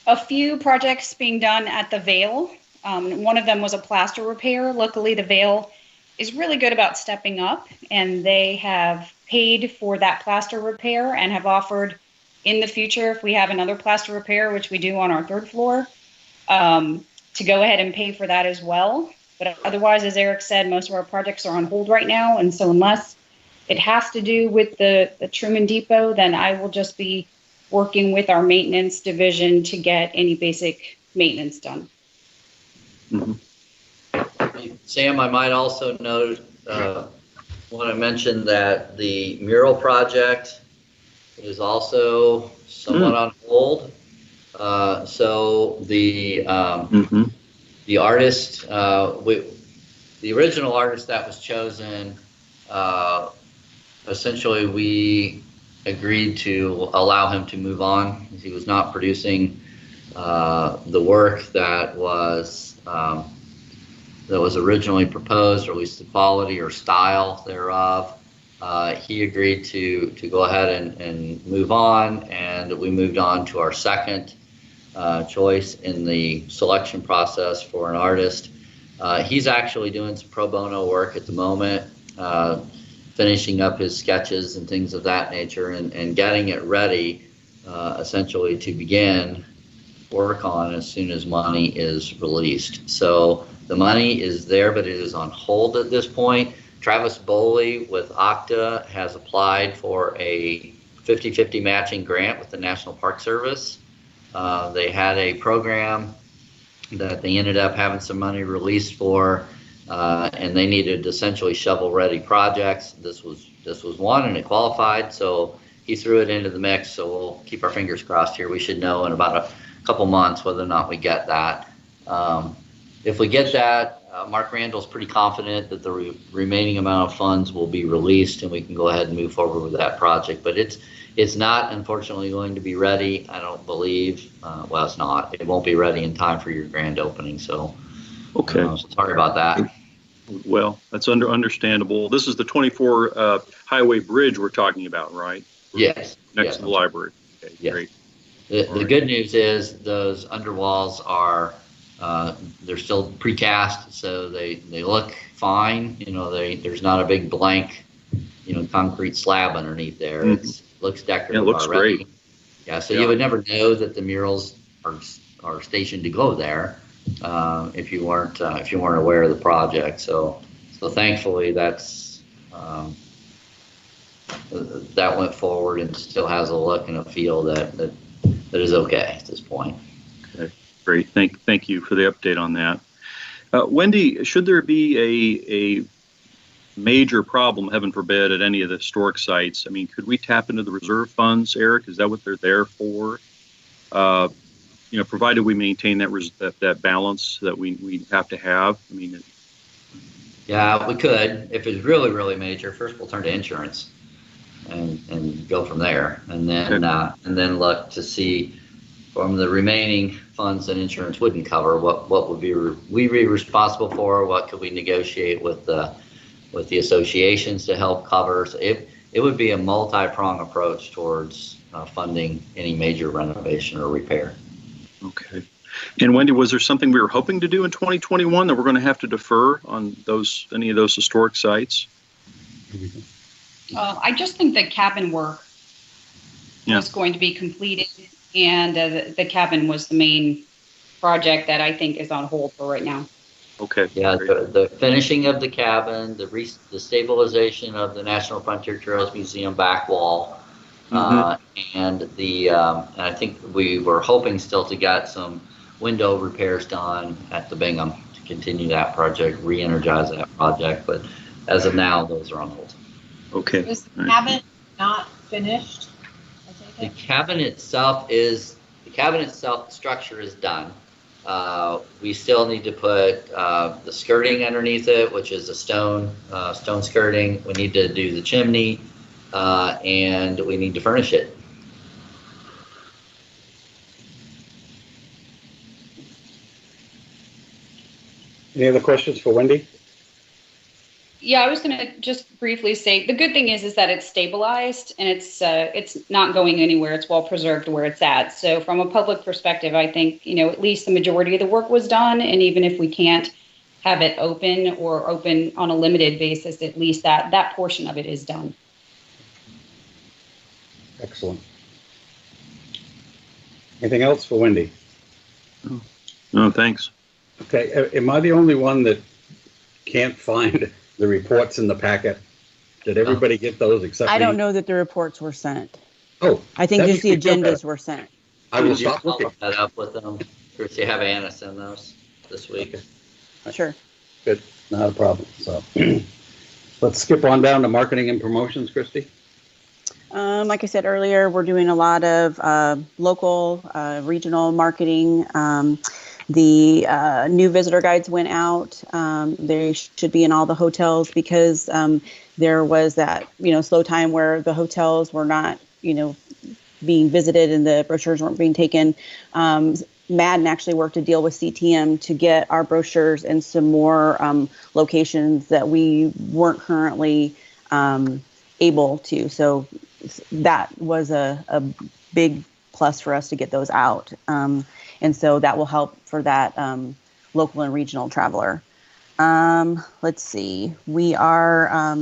a few projects being done at the Vale. One of them was a plaster repair. Luckily, the Vale is really good about stepping up, and they have paid for that plaster repair and have offered in the future, if we have another plaster repair, which we do on our third floor, to go ahead and pay for that as well. But otherwise, as Eric said, most of our projects are on hold right now. And so unless it has to do with the Truman Depot, then I will just be working with our maintenance division to get any basic maintenance done. Sam, I might also note, want to mention that the mural project is also somewhat on hold. So the artist, the original artist that was chosen, essentially we agreed to allow him to move on. He was not producing the work that was originally proposed, or at least the quality or style thereof. He agreed to go ahead and move on, and we moved on to our second choice in the selection process for an artist. He's actually doing some pro bono work at the moment, finishing up his sketches and things of that nature, and getting it ready essentially to begin work on as soon as money is released. So the money is there, but it is on hold at this point. Travis Boley with Octa has applied for a 50-50 matching grant with the National Park Service. They had a program that they ended up having some money released for, and they needed essentially shovel-ready projects. This was one, and it qualified, so he threw it into the mix. So we'll keep our fingers crossed here. We should know in about a couple months whether or not we get that. If we get that, Mark Randall's pretty confident that the remaining amount of funds will be released, and we can go ahead and move forward with that project. But it's not, unfortunately, going to be ready, I don't believe. Well, it's not. It won't be ready in time for your grand opening. So, okay. Sorry about that. Well, that's understandable. This is the 24 highway bridge we're talking about, right? Yes. Next to the library. Okay, yes. Great. The good news is those underwalls are they're still precast, so they look fine. You know, there's not a big blank, concrete slab underneath there. Mm-hmm. It looks decorative. Yeah, it looks already. great. Yeah, so you would never know that the murals are stationed to go there if you weren't aware of the project. So thankfully that went forward and still has a look and a feel that is okay at this point. Okay, great. Thank you for the update on that. Wendy, should there be a major problem, heaven forbid, at any of the historic sites, I mean, could we tap into the reserve funds, Eric? Is that what they're there for? Provided we maintain that balance that we have to have. I mean, yeah, we could. If it's really, really major, first we'll turn to insurance and go from there, and then look to see from the remaining funds that insurance wouldn't cover, what would we be responsible for? What could we negotiate with the associations to help cover? So it would be a multi-pronged approach towards funding any major renovation or repair. Okay. And Wendy, was there something we were hoping to do in 2021 that we're going to have to defer on any of those historic sites? I just think the cabin work was going to be completed, and the cabin was the main project that I think is on hold for right now. Okay. Yeah, the finishing of the cabin, the stabilization of the National Frontier Trails Museum back wall, and I think we were hoping still to get some window repairs done at the Bingham to continue that project, re-energize that project. But as of now, those are on hold. Okay. Is the cabin not finished? I The take it? cabin itself, the structure is done. We still need to put the skirting underneath it, which is a stone skirting. We need to do the chimney, and we need to furnish it. Any other questions for Wendy? Yeah, I was going to just briefly say the good thing is that it's stabilized and it's not going anywhere. It's well preserved where it's at. So from a public perspective, I think at least the majority of the work was done. And even if we can't have it open or open on a limited basis, at least that portion of it is done. Excellent. Anything else for Wendy? No, thanks. Okay, am I the only one that can't find the reports in the packet? Did everybody get those except I me? don't know that the reports were sent. Oh, I think that just the makes me feel agendas better. were sent. I will Did you stop looking. follow that up with them? Chrissy, have Anna send those this week. Sure. Good, not a problem. So let's skip on down to marketing and promotions, Christy. Like I said earlier, we're doing a lot of local, regional marketing. The new visitor guides went out. They should be in all the hotels because there was that, slow time where the hotels were not, being visited and the brochures weren't being taken. Madden actually worked a deal with CTM to get our brochures in some more locations that we weren't currently able to. So that was a big plus for us to get those out. And so that will help for that local and regional traveler. Let's see. We are,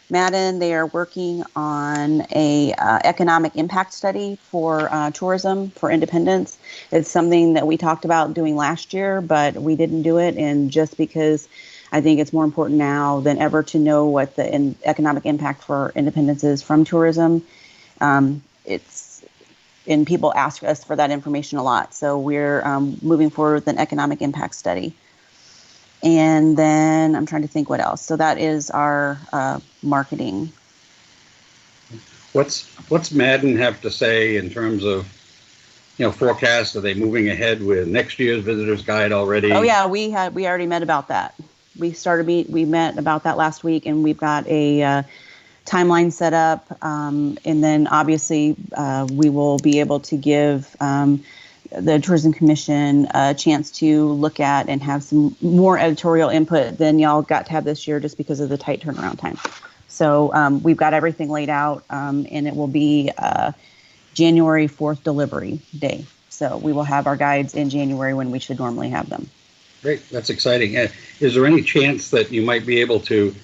Madden, they are working on a economic impact study for tourism for independence. It's something that we talked about doing last year, but we didn't do it. And just because I think it's more important now than ever to know what the economic impact for independence is from tourism. And people ask us for that information a lot. So we're moving forward with an economic impact study. And then I'm trying to think what else. So that is our marketing. What's Madden have to say in terms of, forecast? Are they moving ahead with next year's visitor's guide already? Oh yeah, we already met about that. We met about that last week, and we've got a timeline set up, and then obviously we will be able to give the Tourism Commission a chance to look at and have some more editorial input than y'all got to have this year just because of the tight turnaround time. So we've got everything laid out, and it will be January 4th delivery day. So we will have our guides in January when we should normally have them. Great, that's exciting. Is there any chance that you might be able to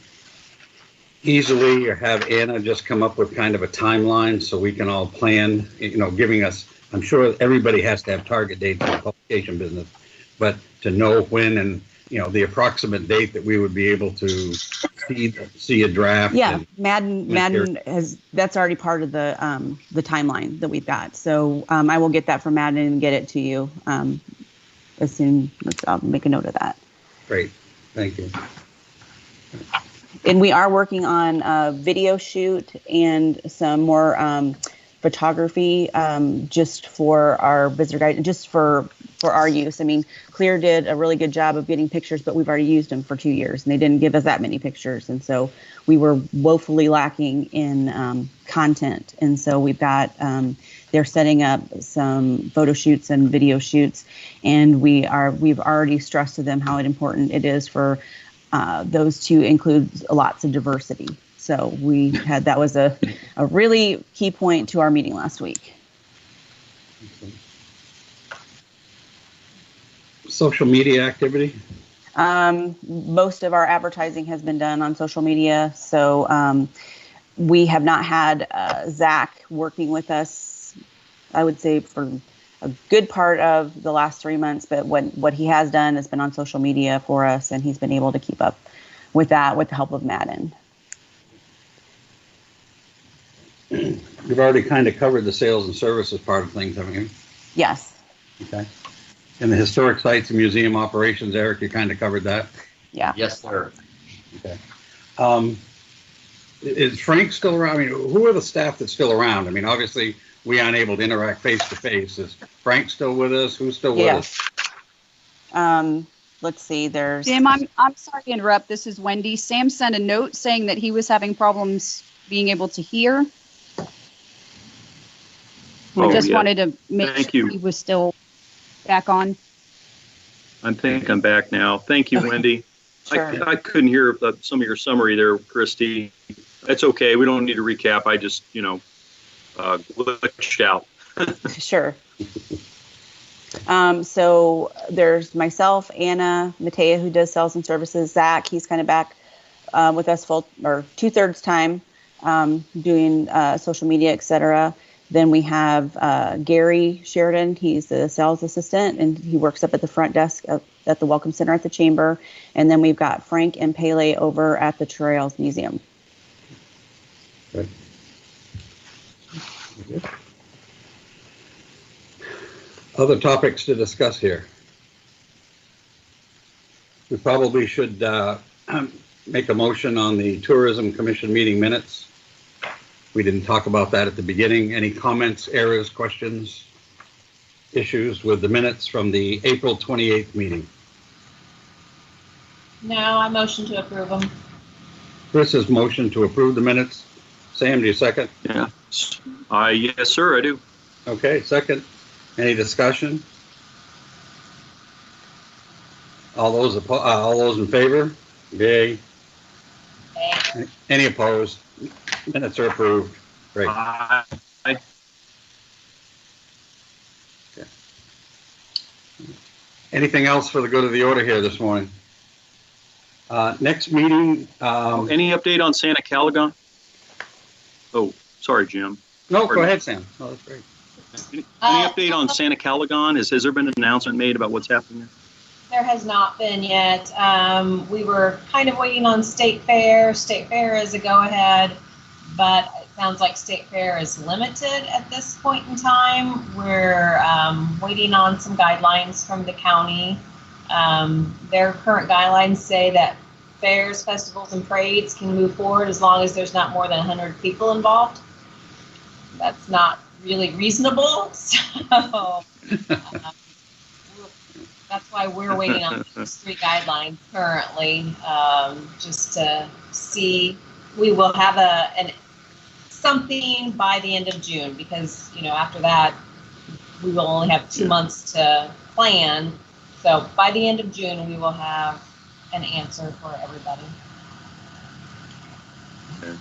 easily or have Anna just come up with kind of a timeline so we can all plan, giving us, I'm sure everybody has to have target dates in the publication business, but to know when and, the approximate date that we would be able to see a draft. Yeah, Madden that's already part of the timeline that we've got. So I will get that from Madden and get it to you as soon. I'll make a note of that. Great, thank you. And we are working on a video shoot and some more photography just for our visitor guide, just for our use. I mean, Clear did a really good job of getting pictures, but we've already used them for 2 years, and they didn't give us that many pictures. And so we were woefully lacking in content. And so we've got, they're setting up some photo shoots and video shoots, and we've already stressed to them how important it is for those to include lots of diversity. So that was a really key point to our meeting last week. Social media activity? Most of our advertising has been done on social media. So we have not had Zach working with us, I would say, for a good part of the last 3 months. But what he has done has been on social media for us, and he's been able to keep up with that with the help of Madden. You've already kind of covered the sales and services part of things, haven't you? Yes. Okay. And the historic sites and museum operations, Eric, you kind of covered that? Yeah. Yes, sir. Okay. Is Frank still around? I mean, who are the staff that's still around? I mean, obviously, we aren't able to interact face to face. Is Frank still with us? Who's still with us? Let's see, there's. Jim, I'm sorry to interrupt. This is Wendy. Sam sent a note saying that he was having problems being able to hear. I just wanted to make sure he was still back on. I think I'm back now. Thank you, Wendy. Sure. I couldn't hear some of your summary there, Christy. That's okay. We don't need to recap. I just, glitched out. Sure. So there's myself, Anna, Matea, who does sales and services, Zach, he's kind of back with us full or 2/3 time doing social media, etc. Then we have Gary Sheridan. He's the sales assistant, and he works up at the front desk at the Welcome Center at the Chamber. And then we've got Frank and Pele over at the Trails Museum. Good. Other topics to discuss here. We probably should make a motion on the Tourism Commission meeting minutes. We didn't talk about that at the beginning. Any comments, errors, questions, issues with the minutes from the April 28th meeting? No, I motion to approve them. Chris's motion to approve the minutes. Sam, do you second? Yeah. Yes, sir, I do. Okay, second. Any discussion? All those in favor? Yay. Okay. Any opposed? Minutes are approved. Great. Okay. Anything else for the good of the order here this morning? Next meeting. Any update on Santa Calagon? Oh, sorry, Jim. No, go ahead, Sam. Oh, that's great. Any update on Santa Calagon? Has there been an announcement made about what's happening there? There has not been yet. We were kind of waiting on State Fair. State Fair is a go-ahead, but it sounds like State Fair is limited at this point in time. We're waiting on some guidelines from the county. Their current guidelines say that fairs, festivals, and parades can move forward as long as there's not more than 100 people involved. That's not really reasonable, so that's why we're waiting on those 3 guidelines currently, just to see. We will have something by the end of June, because after that we will only have 2 months to plan. So by the end of June we will have an answer for everybody. Okay.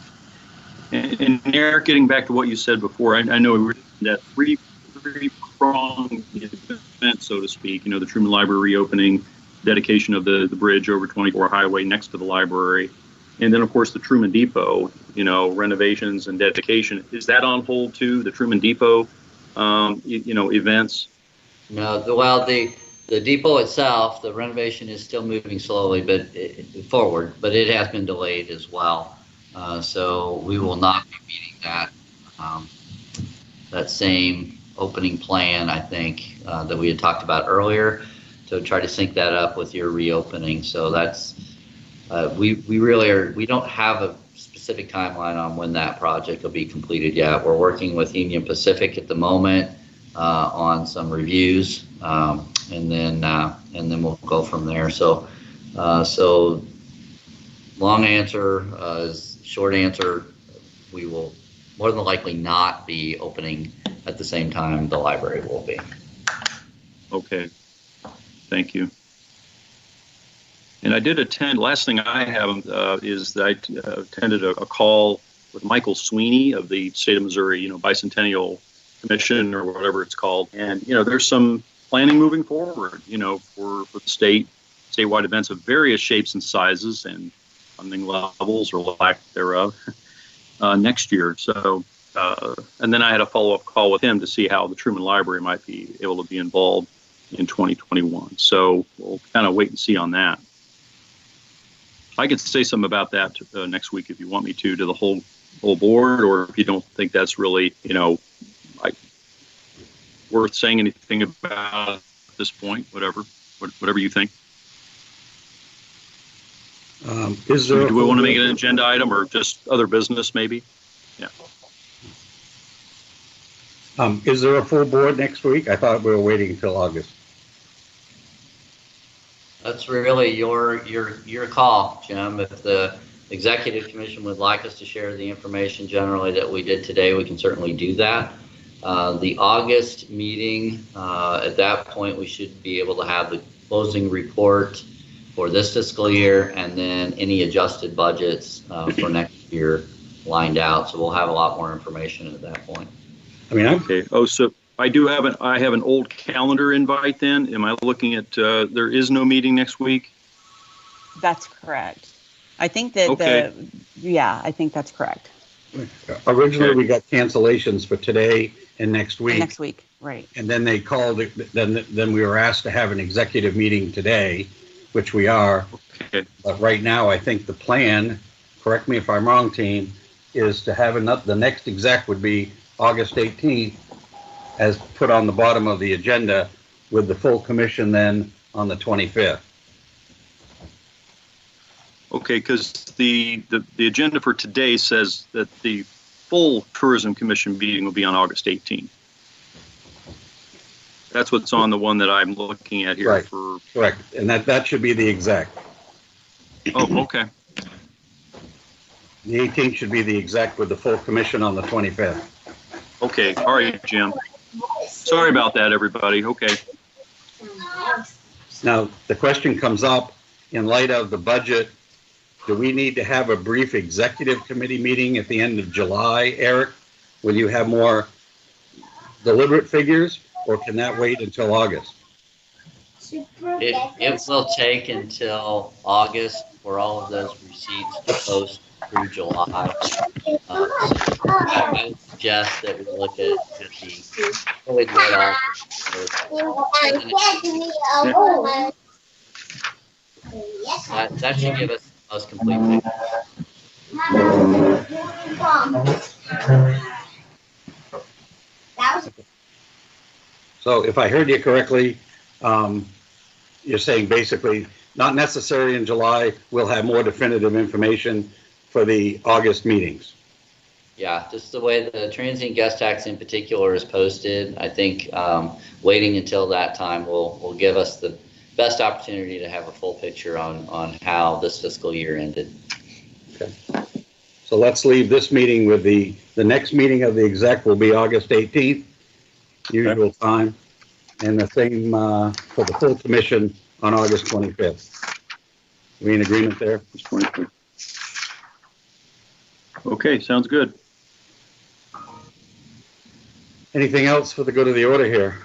And Eric, getting back to what you said before, I know we were in that three-pronged event, so to speak. The Truman Library reopening, dedication of the bridge over 24 Highway next to the library, and then of course the Truman Depot. Renovations and dedication. Is that on hold too? The Truman Depot, events. No, the depot itself, the renovation is still moving slowly, but forward, but it has been delayed as well. So we will not be meeting that same opening plan, I think, that we had talked about earlier, to try to sync that up with your reopening. So that's we don't have a specific timeline on when that project will be completed yet. We're working with Union Pacific at the moment on some reviews, and then we'll go from there. So long answer is short answer. We will more than likely not be opening at the same time the library will be. Okay, thank you. And I did attend, last thing I have is that I attended a call with Michael Sweeney of the state of Missouri, Bicentennial Commission or whatever it's called. And, there's some planning moving forward, for the statewide events of various shapes and sizes and funding levels or lack thereof next year. So, and then I had a follow-up call with him to see how the Truman Library might be able to be involved in 2021. So we'll kind of wait and see on that. I could say something about that next week if you want me to the whole board, or if you don't think that's really, worth saying anything about at this point, whatever you think. Is there? Do we want to make it an agenda item or just other business maybe? Is there a full board next week? I thought we were waiting until August. That's really your call, Jim. If the executive commission would like us to share the information generally that we did today, we can certainly do that. The August meeting, at that point, we should be able to have the closing report for this fiscal year and then any adjusted budgets for next year lined out. So we'll have a lot more information at that point. I mean, Okay. Oh, so I have an old calendar invite then. Am I looking at, there is no meeting next week? That's correct. I think that Okay. I think that's correct. originally Okay. we got cancellations for today and next week. Next week, right. And then they called it, then we were asked to have an executive meeting today, which we are. Okay. But right now, I think the plan, correct me if I'm wrong, team, is to have the next exec would be August 18th as put on the bottom of the agenda with the full commission then on the 25th. Okay, because the agenda for today says that the full Tourism Commission meeting will be on August 18th. That's what's on the one that I'm looking at here. Right. For. Correct. And that should be the exec. Oh, okay. The 18th should be the exec with the full commission on the 25th. Okay. All right, Jim. Sorry about that, everybody. Okay. Now, the question comes up, in light of the budget, do we need to have a brief executive committee meeting at the end of July, Eric? Will you have more deliberate figures, or can that wait until August? It will take until August for all of those receipts to post through July. So I would suggest that we look at the fully lit off. That should give us the most complete picture. So if I heard you correctly, you're saying basically not necessary in July, we'll have more definitive information for the August meetings. Yeah, just the way the transient guest tax in particular is posted, I think waiting until that time will give us the best opportunity to have a full picture on how this fiscal year ended. Okay. So let's leave this meeting with the next meeting of the exec will be August 18th, usual time, and the same for the full commission on August 25th. We in agreement there? Okay, sounds good. Anything else for the good of the order here?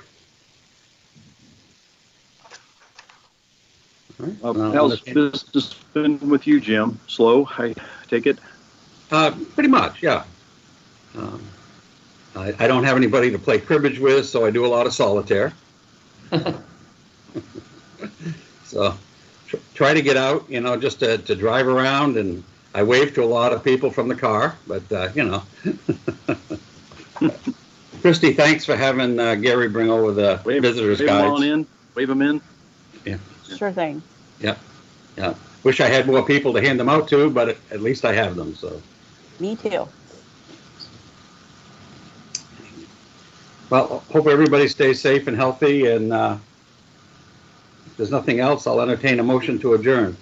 All right. How's business been with you, Jim? Slow, I take it? Pretty much, yeah. I don't have anybody to play cribbage with, so I do a lot of solitaire. So try to get out, just to drive around, and I wave to a lot of people from the car, but, Christy, thanks for having Gary bring over the visitors guides. Wave them in. Yeah. Sure thing. Yeah. Wish I had more people to hand them out to, but at least I have them, so. Me too. Well, hope everybody stays safe and healthy, and if there's nothing else, I'll entertain a motion to adjourn.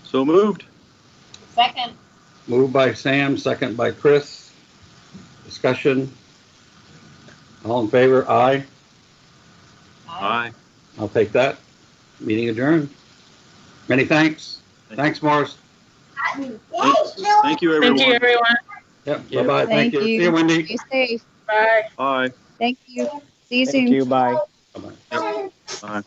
So moved. Second. Moved by Sam, second by Chris. Discussion. All in favor? Aye. Aye. I'll take that. Meeting adjourned. Many thanks. Thanks, Morris. Thank you, everyone. Thank you, everyone. Yep. Bye-bye. Thank you. See you, Wendy. Be safe. Bye. Bye. Thank you. See you soon. Thank you, bye. Bye-bye. Yep. Bye.